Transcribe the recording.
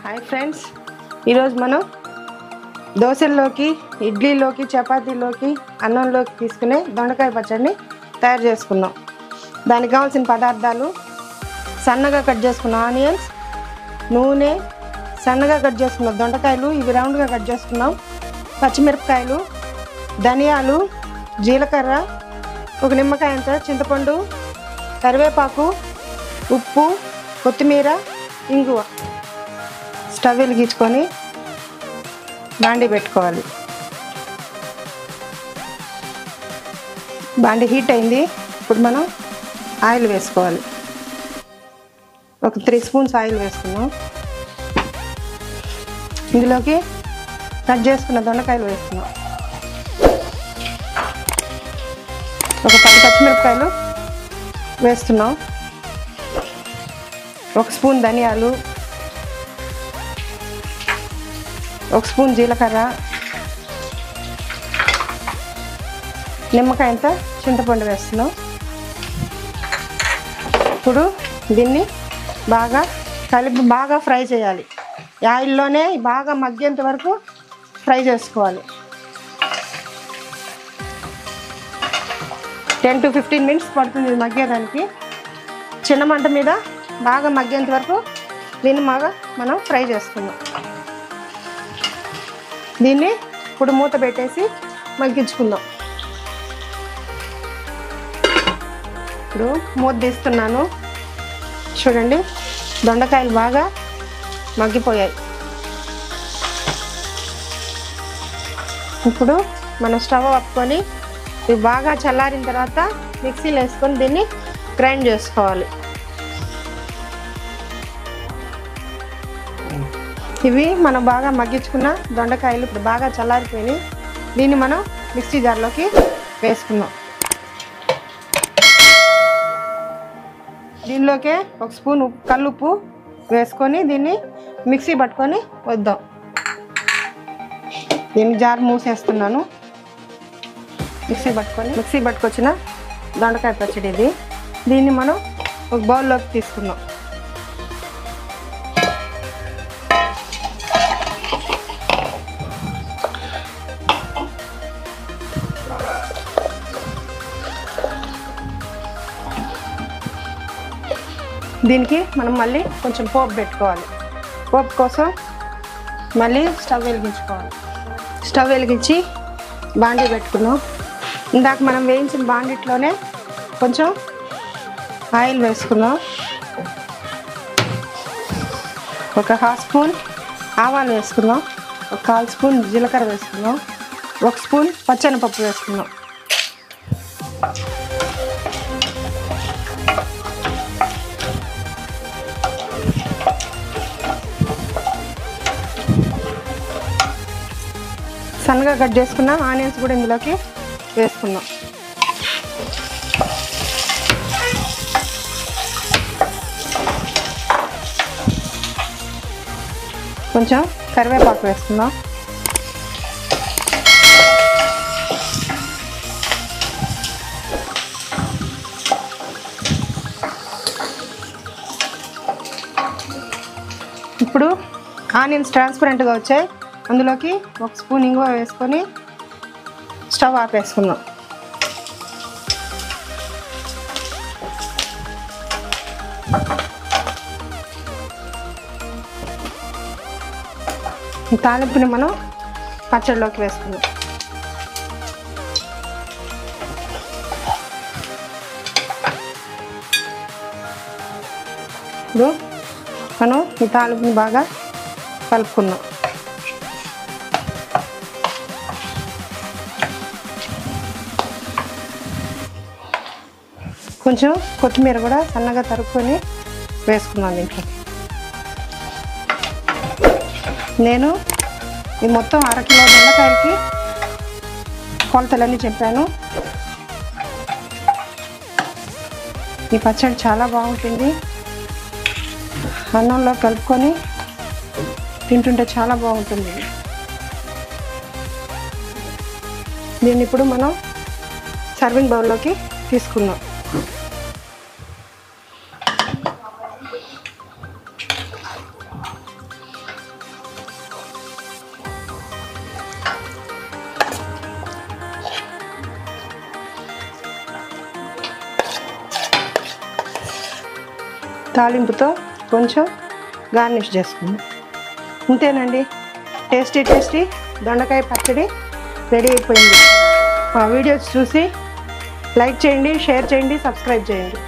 Hi friends, ఈరోజు మనం దోశల్లోకి, ఇడ్లీలోకి, చపాతీలోకి, అన్నంలోకి తీసుకునే దొండకాయ పచ్చడిని తయారు చేసుకుందాం. దానికి కావాల్సిన పదార్థాలు: సన్నగా కట్ చేసుకున్న ఆనియన్స్, నూనె, సన్నగా కట్ చేసుకున్న దొండకాయలు, ఇవి రౌండ్గా కట్ చేసుకున్నాం, పచ్చిమిరపకాయలు, ధనియాలు, జీలకర్ర, ఒక నిమ్మకాయ అంత చింతపండు, కరివేపాకు, ఉప్పు, కొత్తిమీర, ఇంగువ. స్టవ్ వెలిగించుకొని బాండీ పెట్టుకోవాలి. బాండీ హీట్ అయింది. ఇప్పుడు మనం ఆయిల్ వేసుకోవాలి. ఒక 3 స్పూన్స్ ఆయిల్ వేసుకున్నాం. ఇందులోకి కట్ చేసుకున్న దొండకాయలు వేసుకున్నాం. ఒక 10 పచ్చిమిరపకాయలు వేస్తున్నాం. 1 స్పూన్ ధనియాలు, 1 స్పూన్ జీలకర్ర, నిమ్మకాయ అంత చింతపండు వేస్తున్నాం. ఇప్పుడు దీన్ని బాగా ఫ్రై చేయాలి. ఆయిల్లోనే బాగా మగ్గేంత వరకు ఫ్రై చేసుకోవాలి. 10 to 15 మినిట్స్ పడుతుంది ఇది మగ్గేదానికి. చిన్న మంట మీద బాగా మగ్గేంత వరకు దీన్ని మనం ఫ్రై చేసుకుందాం. దీన్ని ఇప్పుడు మూత పెట్టేసి మగ్గించుకుందాం. ఇప్పుడు మూత తీస్తున్నాను. చూడండి, దొండకాయలు బాగా మగ్గిపోయాయి. ఇప్పుడు మనం స్టవ్ ఆపుకొని ఇవి బాగా చల్లారిన తర్వాత మిక్సీలో వేసుకొని దీన్ని గ్రైండ్ చేసుకోవాలి. ఇవి మనం బాగా మగ్గించుకున్న దొండకాయలు ఇప్పుడు బాగా చల్లారిపోయినాయి. దీన్ని మనం మిక్సీ జార్లోకి వేసుకుందాం. దీనిలోకే 1 స్పూన్ కల్లుప్పు వేసుకొని దీన్ని మిక్సీ పట్టుకొని వద్దాం. దీన్ని జార్ మూసేస్తున్నాను. మిక్సీ పట్టుకొచ్చిన దొండకాయ పచ్చడి ఇది. దీన్ని మనం ఒక బౌల్లోకి తీసుకుందాం. దీనికి మనం మళ్ళీ కొంచెం పోపు పెట్టుకోవాలి. పోపు కోసం మళ్ళీ స్టవ్ వెలిగించుకోవాలి. స్టవ్ వెలిగించి బాండీ పెట్టుకున్నాం. ఇందాక మనం వేయించిన బాండీట్లోనే కొంచెం ఆయిల్ వేసుకున్నాం. ఒక 1/2 స్పూన్ ఆవాలు వేసుకున్నాం. ఒక 1/4 స్పూన్ జీలకర్ర వేసుకున్నాం. 1 స్పూన్ పచ్చెనపప్పు వేసుకున్నాం. సన్నగా కట్ చేసుకున్న ఆనియన్స్ కూడా ఇందులోకి వేసుకున్నాం. కొంచెం కరివేపాకు వేసుకుందాం. ఇప్పుడు ఆనియన్స్ ట్రాన్స్పరెంట్గా వచ్చాయి. అందులోకి 1 స్పూన్ ఇంగువ వేసుకొని స్టవ్ ఆపేసుకుందాం. ఈ తాలింపుని మనం పచ్చడిలోకి వేసుకుందాం. ఇప్పుడు మనం ఈ తాలింపుని బాగా కలుపుకుందాం. కొంచెం కొత్తిమీర కూడా సన్నగా తరుక్కొని వేసుకున్నాను దీంట్లో. నేను ఈ మొత్తం 1/2 కిలో దొండకాయలకి కొలతలన్నీ చెప్పాను. ఈ పచ్చడి చాలా బాగుంటుంది. అన్నంలో కలుపుకొని తింటుంటే చాలా బాగుంటుంది. దీన్ని ఇప్పుడు మనం సర్వింగ్ బౌల్లోకి తీసుకుందాం. తాలింపుతో కొంచెం గార్నిష్ చేసుకుందాం. ఇంతేనండి, టేస్టీ దొండకాయ పచ్చడి రెడీ అయిపోయింది. మా వీడియోస్ చూసి లైక్ చేయండి, షేర్ చేయండి, సబ్స్క్రైబ్ చేయండి.